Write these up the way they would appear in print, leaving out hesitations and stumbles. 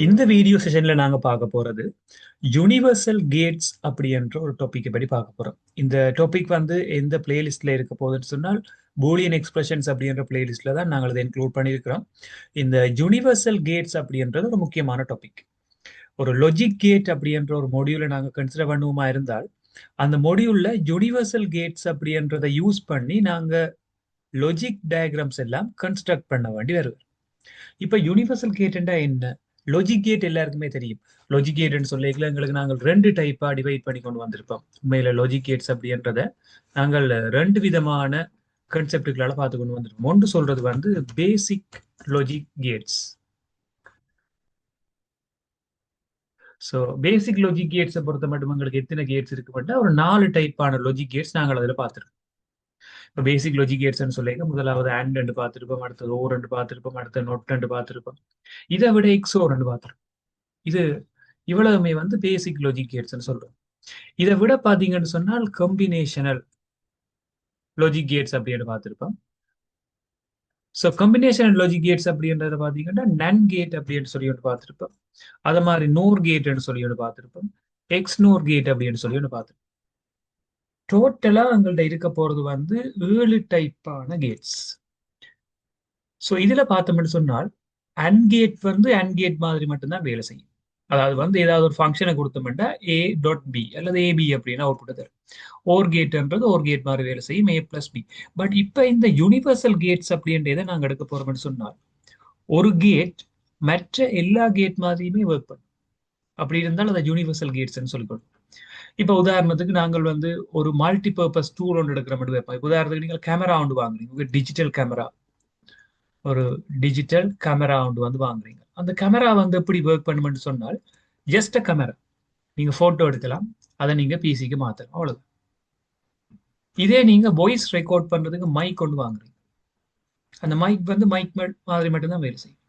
இந்த வீடியோ செஷன்ல நாங்க பார்க்க போறது யுனிவர்சல் கேட்ஸ் அப்படி என்ற ஒரு டாபிக்கை பற்றி பார்க்க போறோம். இந்த டாபிக் வந்து எந்த பிளேலிஸ்ட்ல இருக்க போகுதுன்னு சொன்னால் பூலியன் எக்ஸ்பிரஷன்ஸ் அப்படின்ற பிளேலிஸ்ட்ல தான் நாங்கள் இதை இன்க்ளூட் பண்ணியிருக்கிறோம். இந்த யுனிவர்சல் கேட்ஸ் அப்படின்றது ஒரு முக்கியமான டாபிக். ஒரு லாஜிக் கேட் அப்படின்ற ஒரு மொடியூலை நாங்கள் கன்சிடர் பண்ணுவோமா இருந்தால் அந்த மொடியூல்ல யுனிவர்சல் கேட்ஸ் அப்படின்றத யூஸ் பண்ணி நாங்க லாஜிக் டயக்ராம்ஸ் எல்லாம் கன்ஸ்ட்ரக்ட் பண்ண வேண்டி வருது. இப்ப யூனிவர்சல் கேட்னா என்ன? லாஜிக் கேட் எல்லாருக்குமே தெரியும். லாஜிக் கேட்னு சொல்லிக்கல எங்களுக்கு நாங்கள் ரெண்டு டைப்பா டிவைட் பண்ணி கொண்டு வந்திருப்போம். உண்மையில லாஜிக் கேட்ஸ் அப்படின்றத நாங்கள் ரெண்டு விதமான கன்செப்டுகளால பார்த்து கொண்டு வந்திருப்போம். ஒன்று சொல்றது வந்து basic logic gates. So basic logic கேட்ஸை பொறுத்த மட்டும் எங்களுக்கு எத்தனை கேட்ஸ் இருக்கு? ஒரு 4 டைப்பான லாஜிக் கேட்ஸ் நாங்கள் அதில் பார்த்துருக்கோம். இப்போ பேசிக் லாஜிக் கேட்ஸ்னு சொல்லிக்க முதலாவது அண்ட் ரெண்டு பார்த்துருப்போம், அடுத்தது ஓ ரெண்டு பார்த்துருப்போம், அடுத்தது நொட் ரெண்டு பார்த்துருப்போம். இதை விட எக்ஸோ ரெண்டு பார்த்துருப்போம். இது இவ்வளவுமே வந்து பேசிக் லாஜிக் கேட்ஸ்னு சொல்றோம். இதை விட பாத்தீங்கன்னு சொன்னால் கம்பினேஷனல் லாஜிக் கேட்ஸ் அப்படின்னு பார்த்துருப்போம். ஸோ கம்பினேஷனல் லாஜிக் கேட்ஸ் அப்படின்றத பாத்தீங்கன்னா நன் கேட் அப்படின்னு சொல்லி ஒன்று பார்த்துருப்போம். அது மாதிரி நோர் கேட்னு சொல்லி ஒன்று பார்த்துருப்போம். எக்ஸ் நோர் கேட் அப்படின்னு சொல்லி ஒன்று பார்த்துருப்போம். டோட்டலா எங்கள்கிட்ட இருக்க போறது வந்து 7 டைப்பான கேட்ஸ். ஸோ இதுல பார்த்தோம்னு சொன்னால் அண்ட் கேட் வந்து அண்ட் கேட் மாதிரி மட்டும்தான் வேலை செய்யும். அதாவது வந்து ஏதாவது ஒரு ஃபங்க்ஷனை கொடுத்தோம்னா ஏ டாட் பி அல்லது ஏபி அப்படின்னு அவுட்புட் தரும். ஓர் கேட்ன்றது ஓர் கேட் மாதிரி வேலை செய்யும், ஏ பிளஸ் பி. பட் இப்போ இந்த யூனிவர்சல் கேட்ஸ் அப்படின்றத நாங்கள் எடுக்க போறோம்னு சொன்னால் ஒரு கேட் மற்ற எல்லா கேட் மாதிரியுமே ஒர்க் பண்ணும். அப்படி இருந்தால் அதை யூனிவர்சல் கேட்ஸ்ன்னு சொல்லிக்கணும். இப்போ உதாரணத்துக்கு நாங்கள் வந்து ஒரு மல்டி பர்பஸ் டூல் ஒன்று எடுக்கிற மட்டும் வைப்போம். இப்போ உதாரணத்துக்கு நீங்கள் கேமரா ஒன்று வாங்குறீங்க, டிஜிட்டல் கேமரா, ஒரு டிஜிட்டல் கேமரா ஒன்று வந்து வாங்குறீங்க. அந்த கேமரா வந்து எப்படி ஒர்க் பண்ணுமென்னு சொன்னால் ஜஸ்ட் அ கேமரா. நீங்க போட்டோ எடுக்கலாம், அதை நீங்க பிசிக்கு மாத்தலாம், அவ்வளவுதான். இதே நீங்க வாய்ஸ் ரெக்கார்ட் பண்றதுக்கு மைக் கொண்டு வாங்குறீங்க. அந்த மைக் வந்து மைக் மாதிரி மட்டும்தான் வேலை செய்யும்.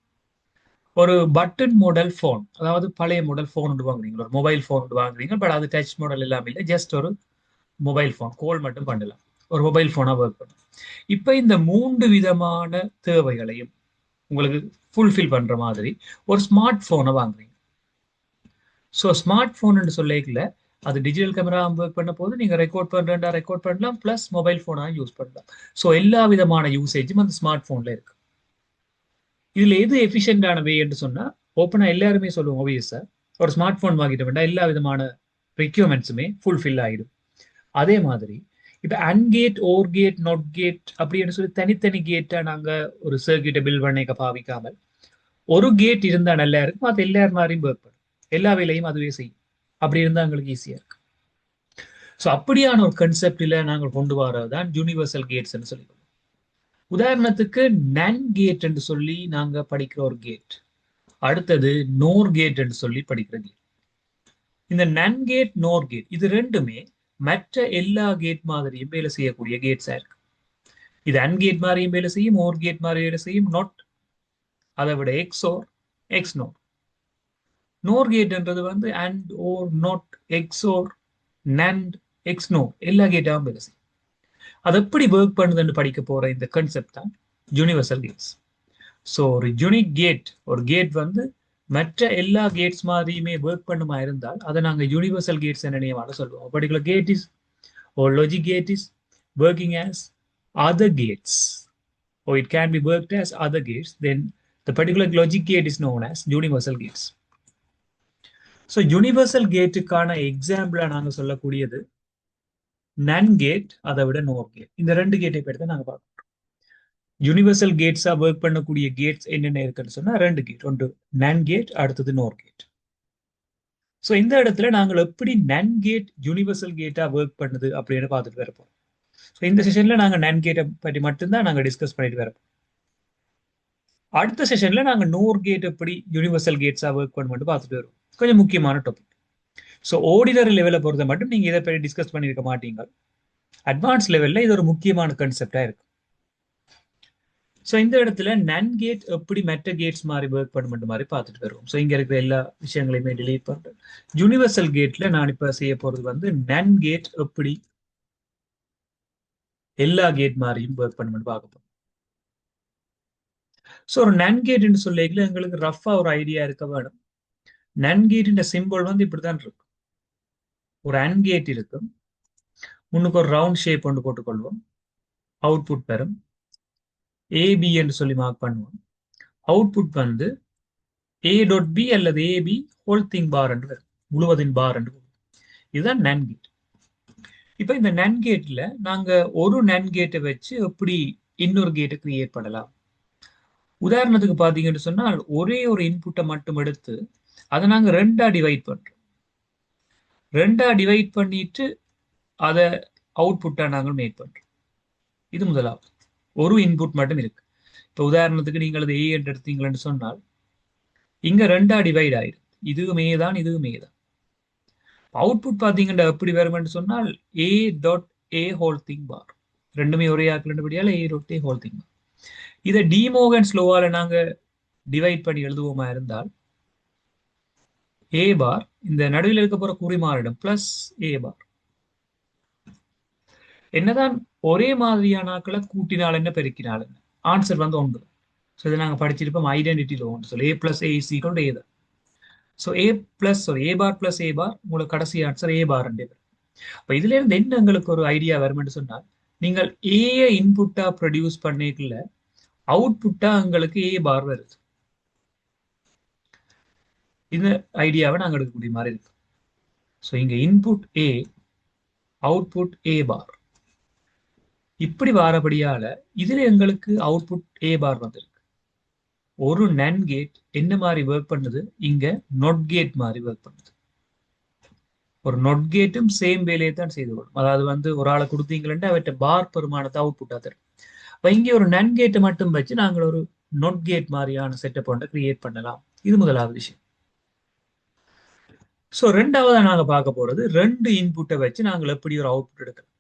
ஒரு பட்டன் மாடல் போன், அதாவது பழைய மாடல் போன் ஒன்று வாங்குறீங்க, ஒரு மொபைல் போன் ஒன்று வாங்குறீங்க. பட் அது டச் மாடல் இல்லாமல் இல்லை, ஜஸ்ட் ஒரு மொபைல் போன், கால் மட்டும் பண்ணலாம், ஒரு மொபைல் போனா ஒர்க் பண்ணும். இப்ப இந்த 3 விதமான தேவைகளையும் உங்களுக்கு ஃபுல்ஃபில் பண்ற மாதிரி ஒரு ஸ்மார்ட் போனை வாங்குறீங்க. ஸோ ஸ்மார்ட் போன் சொல்லிக்கல, அது டிஜிட்டல் கேமரா ஒர்க் பண்ண போது நீங்க ரெக்கார்ட் பண்றா ரெக்கார்ட் பண்ணலாம், பிளஸ் மொபைல் போனா யூஸ் பண்ணலாம். ஸோ எல்லா விதமான யூசேஜும் அந்த ஸ்மார்ட் போன்ல இருக்கு. இதுல எது எஃபிஷியன்டான வே என்று சொன்னா ஓப்பனா எல்லாருமே சொல்லுவோம், obvious-ஆ ஒரு ஸ்மார்ட் போன் வாங்கிட்டு வேண்டாம், எல்லா விதமான ரெக்யூர்மெண்ட்ஸுமே ஃபுல்ஃபில் ஆயிடும். அதே மாதிரி இப்ப அன்கேட், ஓர் கேட், நாட் கேட் அப்படின்னு சொல்லி தனித்தனி கேட்டா நாங்க ஒரு சர்க்கியூட்டை பில் பண்ணிக்க பாவிக்காமல் ஒரு கேட் இருந்தா நல்லா இருக்கும், அது எல்லார் மாதிரியும் ஒர்க் பண்ணும், எல்லா வேலையும் அதுவே செய்யும். அப்படி இருந்தா எங்களுக்கு ஈஸியா இருக்கு. ஸோ அப்படியான ஒரு கன்செப்டில் நாங்கள் கொண்டு வரதான் யூனிவர்சல் கேட்ஸ் சொல்லி. உதாரணத்துக்கு நன் கேட் என்று சொல்லி நாங்க படிக்கிற ஒரு கேட், அடுத்தது நோர் கேட் என்று சொல்லி படிக்கிற கேட். இந்த நன் கேட், நோர் கேட் இது ரெண்டுமே மற்ற எல்லா கேட் மாதிரியும் வேலை செய்யக்கூடிய கேட்ஸா இருக்கு. இது அன் கேட் மாதிரியும் வேலை செய்யும், ஓர் கேட் மாதிரி வேலை செய்யும், நாட், அதை விட எக்ஸோர், எக்ஸ் நோர். நோர் கேட்ன்றது வந்து and, or, not, xor, nand, xnor எல்லா கேட்டாவும் வேலை செய்யும். அது எப்படி ஒர்க் பண்ணுதுன்னு படிக்க போற இந்த கான்செப்ட் தான் யூனிவர்சல் கேட்ஸ். ஸோ ஒரு யூனிக் கேட், ஒரு கேட் வந்து மற்ற எல்லா கேட்ஸ் மாதிரியுமே ஒர்க் பண்ணுமா இருந்தால் அதை நாங்கள் யூனிவர்சல் கேட்ஸ் நினைவாக சொல்லுவோம். Particular gate is or logic gate is working as other gates, or it can be worked as other gates, then the particular logic gate is known as universal gates. So universal gateக்கான எக்ஸாம்பிளா நாங்க சொல்லக்கூடியது நன் gate, அதை விட நோர் gate. இந்த ரெண்டு கேட்டை பற்றி தான் நாங்க பார்க்கணும். யூனிவர்சல் கேட்ஸா ஒர்க் பண்ணக்கூடிய கேட்ஸ் என்னென்ன இருக்குன்னு சொன்னா ரெண்டு கேட், ஒன்று நன் கேட், அடுத்தது நோர் கேட். ஸோ இந்த இடத்துல நாங்கள் எப்படி நன் கேட் யூனிவர்சல் கேட்டா ஒர்க் பண்ணுது அப்படின்னு பார்த்துட்டு வரப்போம். ஸோ இந்த செஷன்ல நாங்கள் நன் கேட்டை பற்றி மட்டும்தான் நாங்கள் டிஸ்கஸ் பண்ணிட்டு வரப்போம். அடுத்த செஷன்ல நாங்கள் நோர் கேட் எப்படி யூனிவர்சல் கேட்ஸா ஒர்க் பண்ண பார்த்துட்டு வருவோம். கொஞ்சம் முக்கியமான டாபிக். ஸோ ஆர்டினரி லெவலை பொறுத்த மட்டும் நீங்க இதை பற்றி டிஸ்கஸ் பண்ணியிருக்க மாட்டீங்க. அட்வான்ஸ் லெவல்ல இது ஒரு முக்கியமான கான்செப்டா இருக்கு. ஸோ இந்த இடத்துல நன் கேட் எப்படி மெட்ட கேட்ஸ் மாதிரி ஒர்க் பண்ண மாதிரி பார்த்துட்டு வருவோம். ஸோ இங்க இருக்கிற எல்லா விஷயங்களையுமே டிலீட் பண்றேன். யூனிவர்சல் கேட்ல நான் இப்ப செய்ய போறது வந்து நன் கேட் எப்படி எல்லா கேட் மாதிரியும் ஒர்க் பண்ண பார்க்க போறோம். ஸோ ஒரு நன் கேட்னு சொல்லிக்கல எங்களுக்கு ரஃபா ஒரு ஐடியா இருக்க வேணும். நன் கேட்டின் சிம்பிள் வந்து இப்படித்தான் இருக்கும். ஒரு அன் கேட் இருக்கும், முன்னுக்கு ஒரு ரவுண்ட் ஷேப் ஒன்று போட்டுக்கொள்வோம், அவுட்புட் பெறும், ஏபி என்று சொல்லி மார்க் பண்ணுவோம். அவுட்புட் வந்து ஏ டாட் பி அல்லது ஏபி ஹோல் திங் பார் என்று வரும், முழுவதின் பார் என்று வரும். இதுதான் நன் கேட். இப்ப இந்த நன் கேட்ல நாங்க ஒரு நன் கேட்டை வச்சு எப்படி இன்னொரு கேட்டை கிரியேட் பண்ணலாம். உதாரணத்துக்கு பாத்தீங்கன்னு சொன்னால் ஒரே ஒரு இன்புட்டை மட்டும் எடுத்து அதை நாங்க ரெண்டா டிவைட் பண்றோம். ரெண்டா டிவைட் பண்ணிட்டு அதை அவுட்புட்டா நாங்கள் மேக் பண்றோம். இது முதலாவது. ஒரு இன்புட் மட்டும் இருக்கு. இப்ப உதாரணத்துக்கு நீங்கள் அது ஏ என்று எடுத்தீங்களன்னு சொன்னால் இங்க ரெண்டா டிவைட் ஆயிடும். இதுவும் ஏ தான், இதுவும் ஏ தான். அவுட்புட் பாத்தீங்கன்னா எப்படி வரும்னு சொன்னால் A dot A whole thing bar, ரெண்டுமே ஒரே ஆக்கிலபடியால A dot A whole thing bar. இதை டிமோகன் ஸ்லோவால நாங்க டிவைட் பண்ணி எழுதுவோமா இருந்தால் ஏ பார் இந்த நடுவில் இருக்க போற குறி மாறிடும், பிளஸ் ஏ பார். என்னதான் ஒரே மாதிரியான ஆக்களை கூட்டினால் என்ன பெருக்கினால் என்ன, ஆன்சர் வந்து ஒன்று. ஸோ இதை நாங்கள் படிச்சிருப்போம் ஐடென்டிட்டியில் ஒன்று சொல்லி A plus A is equal to A தான். So A plus A bar plus A bar உங்களுக்கு கடைசி ஆன்சர் ஏ பார். அப்ப இதுல இருந்து என்ன எங்களுக்கு ஒரு ஐடியா வரும்னு சொன்னால், நீங்கள் ஏ இன்புட்டா ப்ரொடியூஸ் பண்ணிக்கல அவுட்புட்டா உங்களுக்கு ஏ பார் வருது. இந்த ஐடியாவை நாங்கள் எடுக்கக்கூடிய மாதிரி இருக்கு. ஸோ இங்க இன்புட் ஏ, அவுட்புட் ஏ பார், இப்படி வாரபடியால இதுல எங்களுக்கு அவுட்புட் ஏ பார் வந்திருக்கு. ஒரு நன் கேட் என்ன மாதிரி ஒர்க் பண்ணுது, இங்க நொட் கேட் மாதிரி ஒர்க் பண்ணுது. ஒரு நொட் கேட்டும் சேம் வேலையை தான் செய்து கொள்ளும். அதாவது வந்து ஒரு ஆளை கொடுத்தீங்களா அவற்றை பார் பெருமானத்தை அவுட்புட்டா தரும். அப்ப இங்கே ஒரு நன் கேட்டை மட்டும் வச்சு நாங்கள் ஒரு நொட் கேட் மாதிரியான செட்டப் ஒன்றை கிரியேட் பண்ணலாம். இது முதலாவது விஷயம். ஸோ ரெண்டாவதா நாங்க பார்க்க போறது ரெண்டு இன்புட்டை வச்சு நாங்கள் எப்படி ஒரு அவுட்புட் எடுக்கலாம்.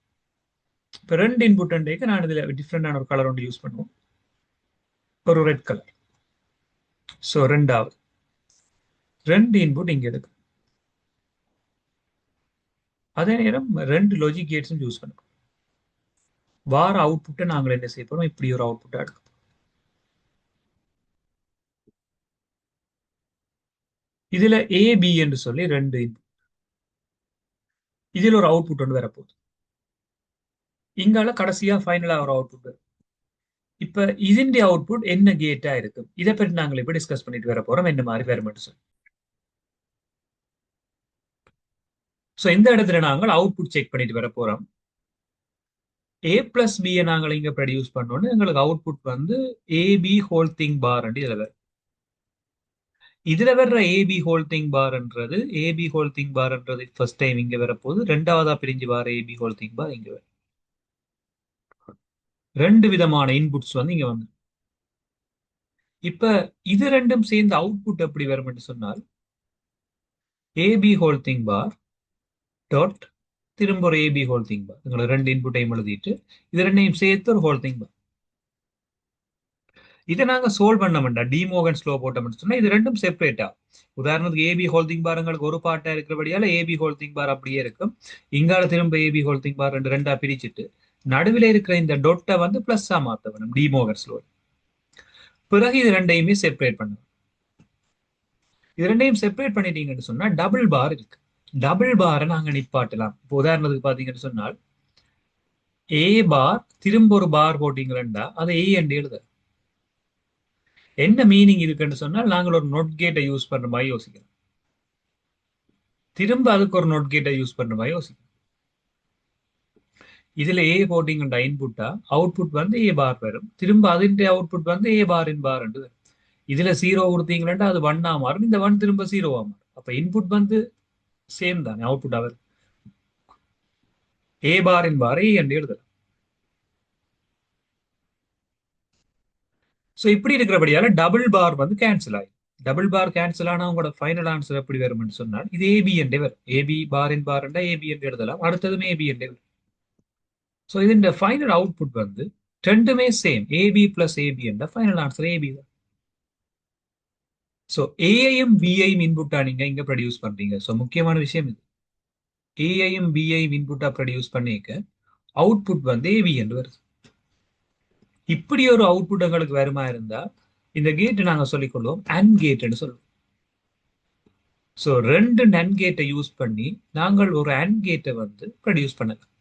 இப்ப ரெண்டு இன்புட் நான் இதுல டிஃப்ரெண்டான ஒரு கலர் ஒன்று யூஸ் பண்ணுவோம், ஒரு ரெட் கலர். ஸோ ரெண்டாவது ரெண்டு இன்புட் இங்க எடுக்கும். அதே நேரம் ரெண்டு லாஜிக் கேட்ஸும் யூஸ் பண்ணுவோம். வார அவுட்புட்டை நாங்கள் என்ன செய்ய போறோம், இப்படி ஒரு அவுட்புட்டா எடுக்கும். இதுல ஏபி என்று சொல்லி ரெண்டு இன்புட், இதுல ஒரு அவுட்புட் ஒன்று வரப்போகுது. இங்கால கடைசியா ஃபைனலா ஒரு அவுட்புட் வரும். இப்ப இதனுடைய அவுட்புட் என்ன கேட்டா இருக்கும், இதை பற்றி நாங்கள் இப்ப டிஸ்கஸ் பண்ணிட்டு வர போறோம், என்ன மாதிரி வருமென்று சொல்லி. ஸோ இந்த இடத்துல நாங்கள் அவுட்புட் செக் பண்ணிட்டு வர போறோம். ஏ பிளஸ் பி நாங்கள் இங்க ப்ரொடியூஸ் பண்ணோன்னு எங்களுக்கு அவுட்புட் வந்து ஏபி ஹோல் திங் பார் இதுல வரும். இதுல வர்ற ஏபி ஹோல் திங் பார்ன்றது ஏபி ஹோல் திங் பார்ன்றது ஃபர்ஸ்ட் டைம் இங்க வரப்போகுது. ரெண்டாவதா பிரிஞ்சு வர ஏபி ஹோல் திங் பார் இங்க வரும். ரெண்டு விதமான இன்புட்ஸ் வந்து இங்க வந்து, இப்ப இது ரெண்டும் சேர்ந்து அவுட்புட் எப்படி வரும்னு சொன்னால் A B whole thing bar dot திரும்ப ஒரு ஏபி ஹோல் திங் பார், உங்களுக்கு ரெண்டு இன்புட்டையும் எழுதிட்டு இது ரெண்டையும் சேர்த்து ஒரு ஹோல் திங் பார். இதை நாங்க சோல்வ் பண்ண வேண்டாம், டிமோகன் ஸ்லோ போட்டோம்னு சொன்னா இது ரெண்டும் செப்பரேட்டா. உதாரணத்துக்கு ஏபி ஹோல்டிங் பார் உங்களுக்கு ஒரு பார்ட்டா இருக்கிறபடியால ஏபி ஹோல்டிங் பார் அப்படியே இருக்கும். இங்கால திரும்ப ஏபி ஹோல்டிங் பார் ரெண்டு ரெண்டா பிரிச்சுட்டு நடுவில் இருக்கிற இந்த டொட்டை வந்து பிளஸ்ஸா மாத்த வேணும் டிமோகன் ஸ்லோ. பிறகு இது ரெண்டையுமே செப்பரேட் பண்ணணும். இது ரெண்டையும் செப்பரேட் பண்ணிட்டீங்கன்னு சொன்னா டபுள் பார் இருக்கு. டபுள் பாரை நாங்க நிப்பாட்டலாம். இப்போ உதாரணத்துக்கு பாத்தீங்கன்னு சொன்னால் ஏ பார் திரும்ப ஒரு பார் போட்டீங்களா அதை ஏ என்று எழுத என்ன மீனிங் இருக்குன்னு சொன்னால் நாங்கள் ஒரு நோட் கேட்டை யூஸ் பண்ற மாதிரி யோசிக்கிறோம், திரும்ப அதுக்கு ஒரு நோட் கேட்டை யூஸ் பண்ற மாதிரி யோசிக்கிறோம். இதுல ஏ போட்டிங்கன்ற இன்புட்டா அவுட்புட் வந்து ஏ பார் வரும், திரும்ப அதின் அவுட்புட் வந்து ஏ பாரின் பார் வரும். இதுல ஜீரோ கொடுத்தீங்களா அது ஒன்னா மாறும், இந்த ஒன் திரும்ப ஜீரோவா மாறும். அப்ப இன்புட் வந்து சேம் தானே, அவுட்புட் அவர் ஏ பாரின் பார் ஏ என்று எழுதலாம். ஸோ இப்படி இருக்கிறபடியால டபுள் பார் வந்து கேன்சல் ஆகும். டபுள் பார் கேன்சல் ஆனா உங்களோட ஃபைனல் ஆன்சர் எப்படி வரும்னு சொன்னால் இது ஏபி என்றே வரும். ஏபி பாரின் பார் என்றா ஏபி என்று எழுதலாம், அடுத்ததும் ஏபி என்றே வரும். ஸோ இந்த ஃபைனல் அவுட்புட் வந்து ரெண்டுமே சேம், ஏபி பிளஸ் ஏபி என்ற ஃபைனல் ஆன்சர் ஏபி தான். ஸோ ஏஐயும் பிஐயும் இன்புட்டா நீங்க இங்க ப்ரொடியூஸ் பண்றீங்க. ஸோ முக்கியமான விஷயம் இது, ஏஐயும் பிஐயும் இன்புட்டா ப்ரொடியூஸ் பண்ணிக்க அவுட்புட் வந்து ஏபி என்று வருது. இப்படி ஒரு அவுட்புட் எங்களுக்கு வருமா இருந்தா இந்த கேட் நாங்க சொல்லிக் கொள்வோம் அண்ட் கேட்னு சொல்லுவோம். ஸோ ரெண்டு நன் கேட்டை யூஸ் பண்ணி நாங்கள் ஒரு அண்ட் கேட்டை வந்து ப்ரொடியூஸ் பண்ணலாம்.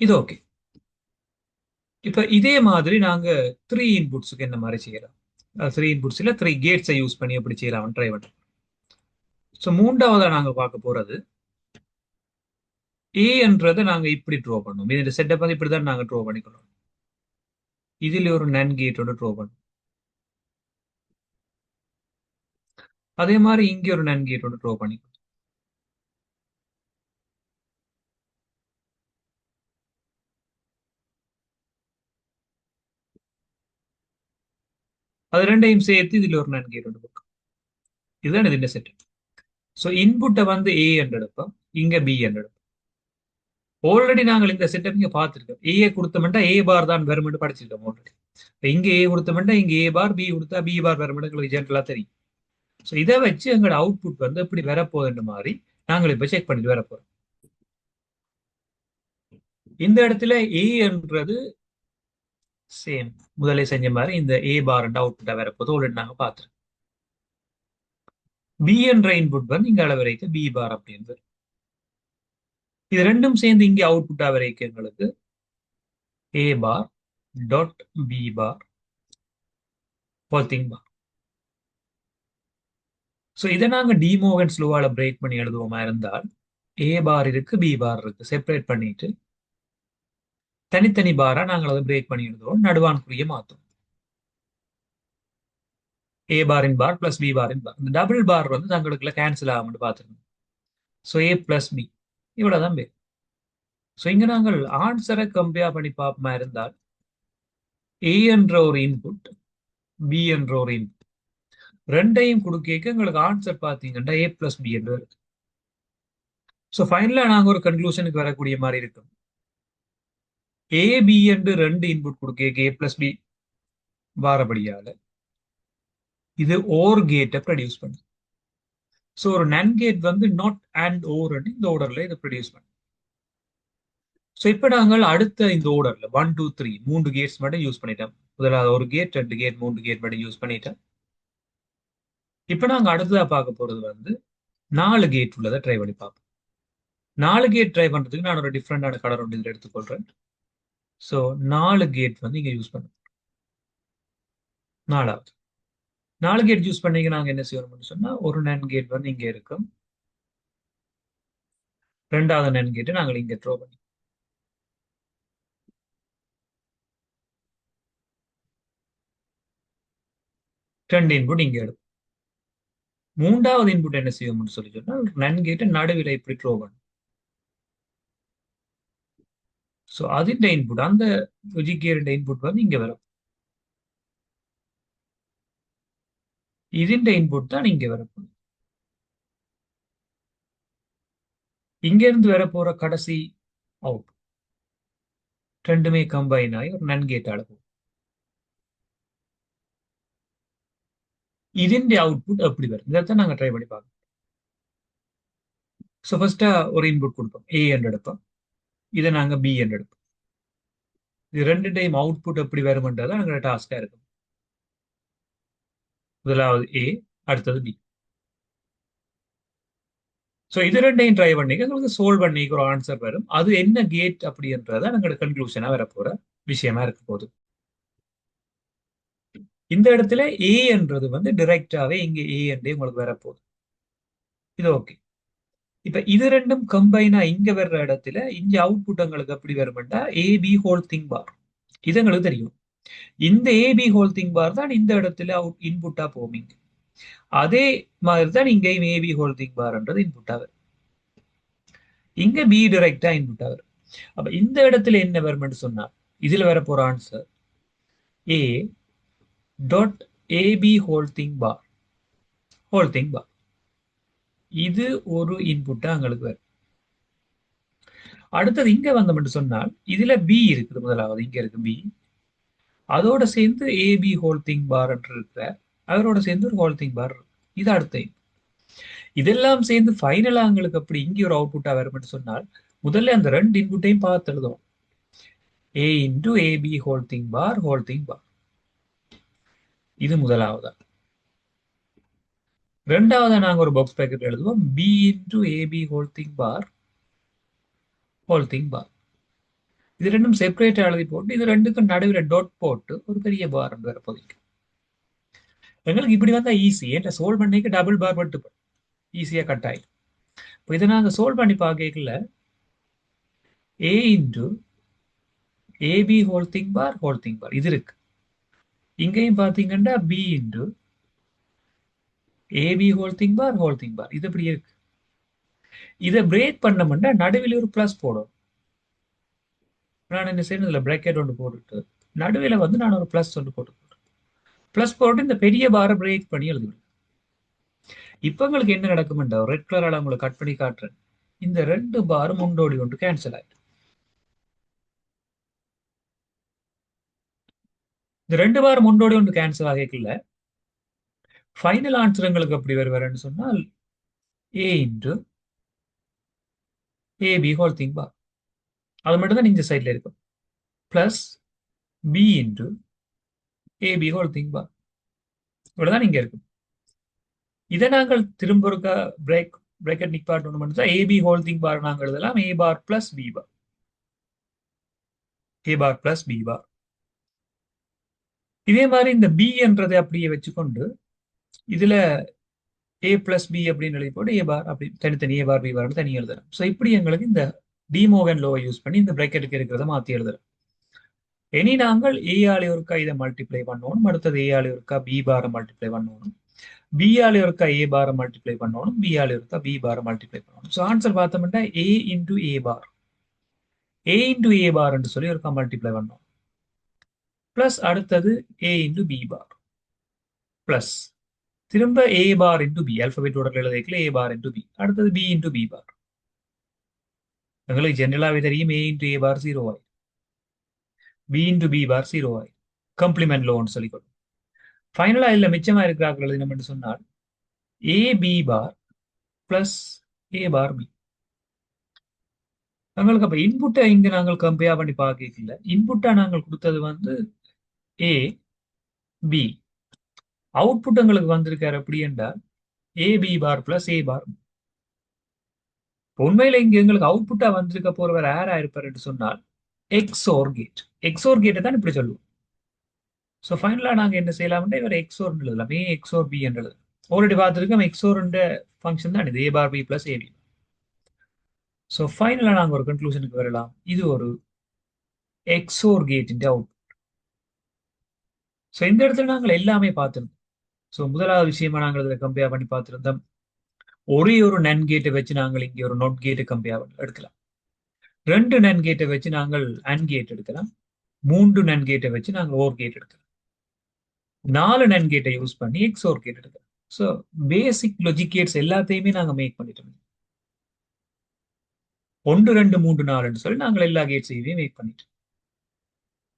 இது ஓகே. இப்ப இதே மாதிரி நாங்க த்ரீ இன்புட்ஸுக்கு என்ன மாதிரி செய்யலாம்? த்ரீ இன்புட்ஸ்ல த்ரீ கேட்ஸை யூஸ் பண்ணி எப்படி செய்யலாம் ட்ரை பண்ணுறோம். ஸோ மூன்றாவதா நாங்க பார்க்க போறது ஏ என்றதை நாங்க இப்படி ட்ரோ பண்ணுவோம். இந்த செட்டப் வந்து இப்படிதான் நாங்க ட்ரோ பண்ணிக்கணும். இதுல ஒரு நன் கேட் ஒன்று ட்ரோ பண்ணும். அதே மாதிரி இங்க ஒரு நன் கேட் ஒன்று ட்ரோ பண்ணிக்கணும். அது ரெண்டையும் சேர்த்து இதுல ஒரு நன் கேட் ஒன்று கொடுக்கும். இதுதான் இது இந்த செட்டப். ஸோ இன்புட்டை வந்து ஏ என்று எடுப்போம், இங்க பி என்று எடுப்போம். ஆல்ரெடி நாங்கள் இந்த செட்டப் இங்க பார்த்துருக்கோம். ஏ கொடுத்தோம்னா ஏ பார் தான் வரும்னு படிச்சிருக்கோம் ஆல்ரெடி. இங்க ஏ கொடுத்தோம்னா இங்க ஏ பார், பி கொடுத்தா பி பார் வரும்னு எங்களுக்கு ஜென்ரலா தெரியும். ஸோ இதை வச்சு எங்களோட அவுட்புட் வந்து எப்படி வரப்போகுதுன்ற மாதிரி நாங்கள் இப்ப செக் பண்ணிட்டு வரப்போறோம். இந்த இடத்துல ஏ என்றது சேம் முதலே செஞ்ச மாதிரி இந்த ஏ பார் அவுட்புட்டா வரப்போது ஆல்ரெடி நாங்க பார்த்துருக்கோம். பி என்ற இன்புட் வந்து இங்க அளவு வரைக்கும் பி பார் அப்படின்னு. இது ரெண்டும் சேர்ந்து இங்க அவுட்புட்டா வரைக்கும் எங்களுக்கு A bar dot B bar whole bar. So இதை நாங்க டிமோகன் ஸ்லோவால பிரேக் பண்ணி எழுதுவோமா இருந்தால் ஏ பார் இருக்கு, பி பார் இருக்கு, செப்பரேட் பண்ணிட்டு தனித்தனி பாரா நாங்கள் அதை பிரேக் பண்ணி எழுதுவோம், நடுவான்குரிய மாத்தோம். ஏ பாரின் பார் பிளஸ் பி பாரின் பார். இந்த டபுள் பார் வந்து தங்களுக்குள்ள கேன்சல் ஆகும்னு பார்த்துருங்க. ஸோ ஏ பிளஸ் பி இவ்வளவுதான் பேர். ஸோ இங்க நாங்கள் ஆன்சரை கம்பேர் பண்ணி பார்ப்போமா இருந்தால் ஏ என்ற ஒரு இன்புட், பி என்ற ஒரு இன்புட் ரெண்டையும் கொடுக்க எங்களுக்கு ஆன்சர் பார்த்தீங்கன்னா ஏ பிளஸ் பி என்று இருக்கு. ஸோ ஃபைனலா நாங்கள் ஒரு கன்க்ளூஷனுக்கு வரக்கூடிய மாதிரி இருக்கும். ஏ பி என்று ரெண்டு இன்புட் கொடுக்க ஏ பிளஸ் பி வாரபடியால இது ஓர் கேட்டை ப்ரொடியூஸ் பண்ணும். ஸோ ஒரு நன் கேட் வந்து நாட் அண்ட் ஓர் இந்த ஆர்டர்ல இதை ப்ரொடியூஸ் பண்ணும். ஸோ இப்போ நாங்கள் அடுத்த இந்த ஆர்டர்ல 1 2 3 மூன்று கேட்ஸ் மட்டும் யூஸ் பண்ணிட்டோம். முதலாவது ஒரு கேட், ரெண்டு கேட், மூன்று கேட் மட்டும் யூஸ் பண்ணிட்டோம். இப்போ நாங்கள் அடுத்ததா பார்க்க போறது வந்து 4 கேட் உள்ளதை ட்ரை பண்ணி பார்ப்போம். 4 கேட் ட்ரை பண்றதுக்கு நான் ஒரு டிஃப்ரெண்டான கலர் ஒன்று இதில் எடுத்துக்கொள்றேன். ஸோ 4 கேட் வந்து இங்க யூஸ் பண்ணுவோம். நாலாவது 4 கேட் யூஸ் பண்ணீங்க நாங்க என்ன செய்யணும்னு சொன்னா ஒரு நன் கேட் வந்து இங்க இருக்கும், ரெண்டாவது நன் கேட் நாங்கள் இங்க ட்ரோ பண்ணி ரெண்டு இன்புட் இங்க எடுக்கும். மூன்றாவது இன்புட் என்ன செய்யணும்னு சொல்லி சொன்னா நன் கேட்டை நடுவில் இப்படி ட்ரோ பண்ணும். ஸோ அதிண்ட இன்புட் அந்த லாஜிக் இன்புட் வந்து இங்க வரும். ഇതിന്റെ இன்புட் தான் இங்க வரப்போகுது. இங்க இருந்து வர போற கடைசி அவுட் ரெண்டுமே கம்பைன் ஆகி ஒரு நன் கேட் அளவு. ഇതിന്റെ அவுட்புட் எப்படி வரும் இதைத்தான் நாங்க ட்ரை பண்ணி பார்க்கணும். ஸோ ஃபர்ஸ்டா ஒரு இன்புட் கொடுப்போம், ஏ என்று எடுப்போம், இதை நாங்க பி என்று எடுப்போம். இது ரெண்டு டைம் அவுட்புட் எப்படி வரும்ன்றதான் எங்களோட டாஸ்கா இருக்கும். முதலாவது ஏ, அடுத்தது பி. ஸோ இது ரெண்டையும் ட்ரை பண்ணி உங்களுக்கு சோல்வ் பண்ணி ஒரு ஆன்சர் வரும். அது என்ன கேட் அப்படின்றத எங்களோட கன்க்ளூஷனா வரப்போற விஷயமா இருக்க போகுது. இந்த இடத்துல ஏ என்றது வந்து டிரெக்டாவே இங்க ஏ என்றே உங்களுக்கு வரப்போகுது. இது ஓகே. இப்ப இது ரெண்டும் கம்பைனா இங்க வர்ற இடத்துல இங்க அவுட்புட் எங்களுக்கு எப்படி வரும்னா ஏபி ஹோல் திங் பார். இது எங்களுக்கு தெரியும். இந்த ஏபி ஹோல் திங் பார் தான் இந்த இடத்துல அவுட் இன்புட்டா போவீங்க. அதே மாதிரி தான் இங்கேயும் ஏபி ஹோல் திங் பார்ன்றது இன்புட்டா வரும். இங்க பி டைரக்டா இன்புட்டா வரும். அப்ப இந்த இடத்துல என்ன வரும்னு சொன்னா இதுல வர போற answer A dot AB whole thing bar whole thing bar. இது ஒரு இன்புட்டா எங்களுக்கு வரும். அடுத்தது இங்க வந்தோம்னு சொன்னால் இதுல பி இருக்குது, முதலாவது இங்க இருக்கு பி, அதோட சேர்ந்து ஏபி ஹோல் திங் பார் இருக்கிற அவரோட சேர்ந்து ஒரு ஹோல் திங் பார். இது அடுத்த இதெல்லாம் சேர்ந்து ஃபைனலா எங்களுக்கு அப்படி இங்க ஒரு அவுட்புட்டா வரும்னு சொன்னால் முதல்ல அந்த ரெண்டு இன்புட்டையும் பார்த்து எழுதுவோம். A into AB whole thing bar. இது முதலாவதா. ரெண்டாவது நாங்க ஒரு பாக்ஸ் பிராக்கெட் எழுதுவோம் B into AB whole thing bar. இது ரெண்டும் செப்பரேட்டா எழுதி போட்டு இது ரெண்டுக்கும் நடுவில் டாட் போட்டு ஒரு பெரிய பார் வேற போதிக்கும். எங்களுக்கு இப்படி வந்தா ஈஸி. ஏன்டா சோல்வ் பண்ணிக்க டபுள் பார் மட்டும் ஈஸியா கட் ஆயிடும். இப்போ இதை நாங்க சோல்வ் பண்ணி பார்க்கல A into AB whole thing bar இது இருக்கு. இங்கேயும் பாத்தீங்கன்னா B into AB whole thing bar இது இப்படி இருக்கு. இதை பிரேக் பண்ணோம்னா நடுவில் ஒரு பிளஸ் போடும். நான் என்ன செய்யணும், இதுல பிராக்கெட் ஒன்று போட்டுட்டு நடுவில் வந்து நான் ஒரு பிளஸ் ஒன்று போட்டு பிளஸ் போட்டு இந்த பெரிய பாரை பிரேக் பண்ணி எழுதுவேன். இப்ப உங்களுக்கு என்ன நடக்கும்டா, ரெட் கலரால உங்களை கட் பண்ணி காட்டுறேன். இந்த ரெண்டு பாரும் முண்டோடி ஒன்று கேன்சல் ஆயிடும். இந்த ரெண்டு பார் முண்டோடி ஒன்று கேன்சல் ஆகிக்கல ஃபைனல் ஆன்சர் எங்களுக்கு அப்படி வருவாருன்னு சொன்னால் A into AB whole thing bar. அது மட்டும் தான் இந்த சைட்ல இருக்கும். Plus B into AB whole thing bar. இவ்வளவுதான் இங்க இருக்கும். இதை நாங்கள் திரும்ப இருக்க பிரேக்கெட் நிப்பாட் ஒன்று மட்டும் தான் ஏபி ஹோல் திங் பார் நாங்கள் எழுதலாம் ஏ பார் பிளஸ் பி பார். ஏ பார் பிளஸ் பி பார். இதே மாதிரி இந்த பி என்றதை அப்படியே வச்சுக்கொண்டு இதுல ஏ பிளஸ் பி அப்படின்னு எழுதி போட்டு ஏ பார் அப்படி தனித்தனி ஏ பார் பி பார் தனி எழுதலாம். ஸோ இப்படி எங்களுக்கு இந்த டிமோகன் லோவை யூஸ் பண்ணி இந்த பிரேக்கெட்டுக்கு இருக்கிறத மாற்றி எழுதலாம். இனி நாங்கள் ஏ ஆளி ஒருக்கா இதை மல்டிப்ளை பண்ணணும், அடுத்தது ஏ ஆளி ஒருக்கா பி பாரை மல்டிப்ளை பண்ணணும், பி ஆளி ஒருக்கா ஏ பாரை மல்டிப்ளை பண்ணணும், பி ஆளி ஒருக்கா பி பாரை மல்டிப்ளை பண்ணணும். ஸோ ஆன்சர் பார்த்தோம்னா ஏ இன்டு ஏ பார், ஏ இன்டு ஏ பார் என்று சொல்லி ஒருக்கா மல்டிப்ளை பண்ணணும். பிளஸ் அடுத்தது ஏ இன்டு பி பார் பிளஸ் திரும்ப ஏ பார் இன்டு பி, ஆல்பபெட் ஓட எழுதிக்கல ஏ பார் இன்டு பி, அடுத்தது பி இன்டு பி பார். எங்களுக்கு ஜென்ரலாகவே தெரியும் ஏ இன்டு ஏ பார் 0 ஆய், பி இன்டு பி பார் 0 ஆய், கம்ப்ளிமெண்ட் லோன்னு சொல்லிக்கொள்ளும். ஃபைனலா இல்ல மிச்சமா இருக்கிறார்கள் எழுதினோம் சொன்னால் ஏ B bar plus A bar B. எங்களுக்கு அப்ப இன்புட்டை இங்க நாங்கள் கம்பேர் பண்ணி பார்க்கல. இன்புட்டா நாங்கள் கொடுத்தது வந்து ஏ பி, அவுட்புட் எங்களுக்கு வந்திருக்காரு அப்படி என்றால் ஏ பி பார் பிளஸ் ஏ பார். உண்மையில இங்க எங்களுக்கு அவுட்புட்டா வந்திருக்க போறவர் யாரா இருப்பார் என்று சொன்னால் எக்ஸோர் கேட். எக்ஸோர் கேட்டை தான் இப்படி சொல்லுவோம். ஸோ ஃபைனலா நாங்க என்ன செய்யலாம்னா இவர் எக்ஸோர் எழுதலாம், ஏ எக்ஸோர் பி என்று எழுதலாம். ஆல்ரெடி பார்த்துருக்கோம் எக்ஸோர் ஃபங்க்ஷன் தான் இது ஏ bar B plus AB. So ஃபைனலா நாங்க ஒரு கன்க்ளூஷனுக்கு வரலாம், இது ஒரு எக்ஸோர் கேட்டின் அவுட். ஸோ இந்த இடத்துல நாங்கள் எல்லாமே பார்த்திருந்தோம். ஸோ முதலாவது விஷயமா நாங்கள் இதில் கம்பேர் பண்ணி பார்த்திருந்தோம், ஒரே ஒரு நன் கேட்டை வச்சு நாங்கள் இங்கே ஒரு நோட் கேட்டை கம்பேர் எடுக்கலாம், ரெண்டு நன் கேட்டை வச்சு நாங்கள் அன் கேட் எடுக்கலாம், மூன்று நன் கேட்டை வச்சு நாங்கள் ஓர் கேட் எடுக்கலாம், நாலு நன் கேட்டை யூஸ் பண்ணி எக்ஸோர் கேட் எடுக்கலாம். ஸோ பேசிக் லாஜிக் கேட்ஸ் எல்லாத்தையுமே நாங்கள் மேக் பண்ணிட்டோம். 1 2 3 4 சொல்லி நாங்கள் எல்லா கேட்ஸையுமே மேக் பண்ணிட்டோம்.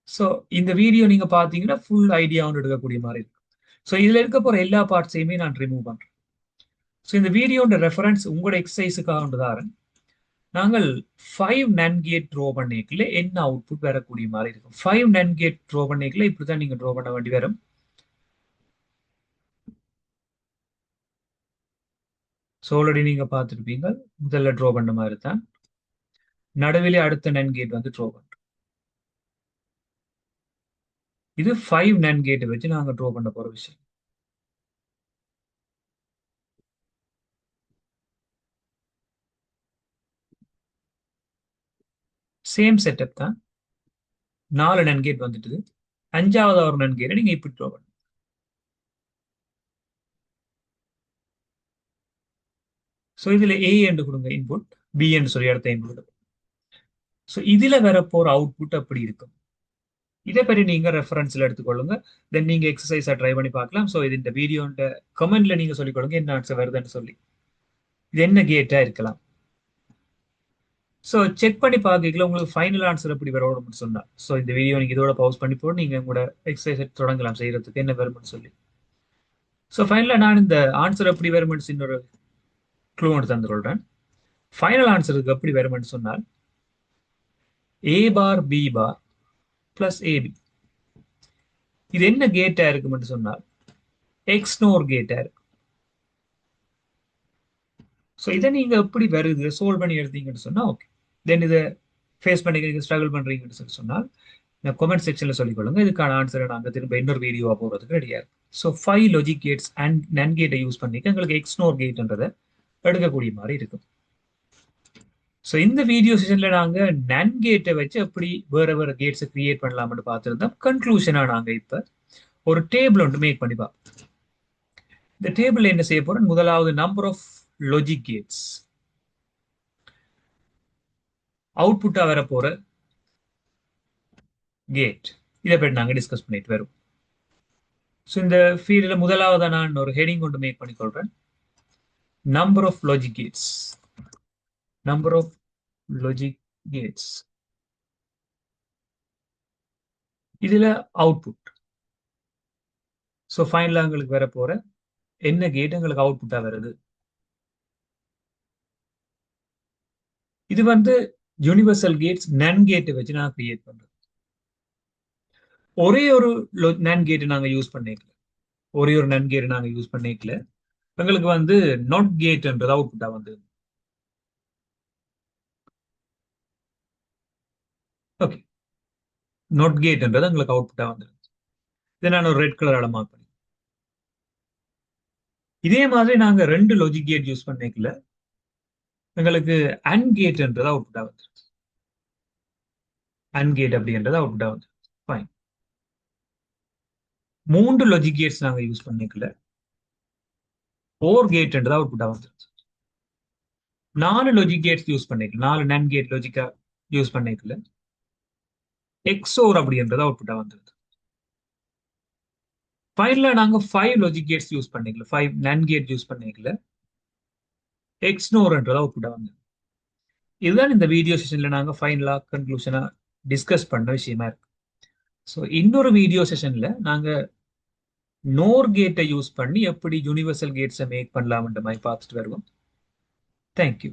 ஸோ இந்த வீடியோ நீங்க பாத்தீங்கன்னா ஃபுல் ஐடியா ஒன்று எடுக்கக்கூடிய மாதிரி இருக்கும். ஸோ இதுல இருக்க போற எல்லா பார்ட்ஸையுமே நான் ரிமூவ் பண்றேன். ஸோ இந்த வீடியோட ரெஃபரன்ஸ் உங்களோட எக்ஸசைஸுக்காக தாரன். நாங்கள் 5 நன் கேட் ட்ரோ பண்ணிக்கல என்ன அவுட்புட் வரக்கூடிய மாதிரி இருக்கும். 5 நன் கேட் ட்ரோ பண்ணிக்கல இப்படிதான் நீங்க ட்ரோ பண்ண வேண்டி வரும். ஸோ ஆல்ரெடி நீங்க பார்த்துருப்பீங்க முதல்ல ட்ரோ பண்ண மாதிரி தான். நடுவிலே அடுத்த நன் கேட் வந்து ட்ரோ பண்றோம். இது 5 நன் கேட்டை வச்சு நாங்க ட்ரோ பண்ண போற விஷயம். சேம் செட்டப் தான். 4 நன் கேட் வந்துட்டு அஞ்சாவது ஒரு நன் கேட்டை நீங்க இப்படி ட்ரோ பண்ணணும். ஸோ இதுல ஏ என்று கொடுங்க இன்புட், பி என்று சொல்லி அடுத்த இன்புட். ஸோ இதுல வரப்போற அவுட்புட் அப்படி இருக்கும். இதை பற்றி நீங்க ரெஃபரன்ஸ்ல எடுத்துக்கொள்ளுங்க. தென் நீங்க எக்ஸசைஸா ட்ரை பண்ணி பார்க்கலாம். ஸோ இது இந்த வீடியோட கமெண்ட்ல நீங்க சொல்லிக் கொடுங்க என்ன ஆன்சர் வருதுன்னு சொல்லி, இது என்ன கேட்டா இருக்கலாம். ஸோ செக் பண்ணி பார்க்கல உங்களுக்கு ஃபைனல் ஆன்சர் எப்படி வரும்னு சொன்னா, ஸோ இந்த வீடியோ நீங்க இதோட பவுஸ் பண்ணி போட்டு நீங்க உங்களோட எக்ஸசைஸ் தொடங்கலாம் செய்யறதுக்கு என்ன வரும்னு சொல்லி. ஸோ ஃபைனலா நான் இந்த ஆன்சர் எப்படி வரும்னு இன்னொரு க்ளூ எடுத்து தந்துடுறேன். ஃபைனல் ஆன்சருக்கு எப்படி வரும்னு சொன்னால் ஏ bar B bar plus AB. இது என்ன கேட்டா இருக்கும்னு சொன்னால் எக்ஸ்னோர் கேட்டா இருக்கு. ஸோ இதை நீங்க எப்படி வருது சால்வ் பண்ணி எடுத்தீங்கன்னு சொன்னா ஓகே. தென் இதை ஃபேஸ் பண்ணி ஸ்ட்ரகிள் பண்றீங்கன்னு சொன்னால் கமெண்ட் செக்ஷன்ல சொல்லிக்கொள்ளுங்க. இதுக்கான ஆன்சரை நாங்க திரும்ப இன்னொரு வீடியோவா போறதுக்கு ரெடியா இருக்கும். ஸோ 5 கேட்ஸ் அண்ட் நன் கேட்டை யூஸ் பண்ணிக்க எங்களுக்கு எக்ஸ்னோர் கேட்ன்றதை எடுக்கக்கூடிய மாதிரி இருக்கும். ஸோ இந்த வீடியோ செஷன்ல நாங்க நன் கேட்டை வச்சு எப்படி வேற வேற கேட்ஸை கிரியேட் பண்ணலாம்னு பார்த்துருந்தோம். கன்க்ளூஷனா நாங்க இப்ப ஒரு டேபிள் ஒன்று மேக் பண்ணி பார்ப்போம். இந்த டேபிள் என்ன செய்ய போறோம்? முதலாவது நம்பர் ஆஃப் லாஜிக் கேட்ஸ், அவுட்புட்டா வர போற கேட், இதை பற்றி நாங்க டிஸ்கஸ் பண்ணிட்டு வரோம். ஸோ இந்த ஃபீல்டில் முதலாவதா நான் ஒரு ஹெடிங் கொண்டு மேக் பண்ணிக்கொள்றேன். Number of logic gates, number of logic gates, இதுல அவுட்புட். ஸோ ஃபைனலா எங்களுக்கு வர போற என்ன கேட் எங்களுக்கு அவுட்புட்டா வருது. இது வந்து யூனிவர்சல் கேட்ஸ் நன் கேட்டை வச்சு நான் கிரியேட் பண்றேன். ஒரே ஒரு நன் கேட் நாங்க யூஸ் பண்ணிக்கல, ஒரே ஒரு நன் கேட் நாங்க யூஸ் பண்ணிக்கல, எங்களுக்கு வந்து நாட் கேட்ன்றது அவுட்புட்டா வந்து. ஓகே, நாட் கேட்ன்றது எங்களுக்கு அவுட்புட்டா வந்து. இதை நான் ஒரு ரெட் கலரால மார்க் பண்ணி, இதே மாதிரி நாங்க ரெண்டு லாஜிக் கேட் யூஸ் பண்ணிக்கல, எங்களுக்கு அண்ட் கேட்ன்றது அவுட்புட்டா வந்து. அண்ட் கேட் அப்படின்றது அவுட்புட்டா வந்து. ஃபைன். மூன்று லாஜிக் கேட்ஸ் நாங்க யூஸ் பண்ணிக்கல, ஓர் கேட்ன்றது அவுட்புட்டா வந்து. 4 லாஜிக் கேட்ஸ் யூஸ் பண்ணிக்கல, 4 நன் கேட் லாஜிக்கா யூஸ் பண்ணிக்கல, எக்ஸோர் அப்படின்றது அவுட்புட்டா வந்துருது. ஃபைனலா நாங்க 5 லாஜிக் கேட்ஸ் யூஸ் பண்ணிக்கல, 5 நன் கேட் யூஸ் பண்ணிக்கல, எக்ஸ்னோர்ன்றது அவுட்புட்டா வந்து. இதுதான் இந்த வீடியோ செஷன்ல நாங்க ஃபைனலா கன்க்ளூஷனா டிஸ்கஸ் பண்ண விஷயமா இருக்கு. ஸோ இன்னொரு வீடியோ செஷன்ல நாங்க நோர் கேட்டை யூஸ் பண்ணி எப்படி யூனிவர்சல் கேட்ஸை மேக் பண்ணலாம்ன்ற மாதிரி பார்த்துட்டு வருவோம். தேங்க்யூ.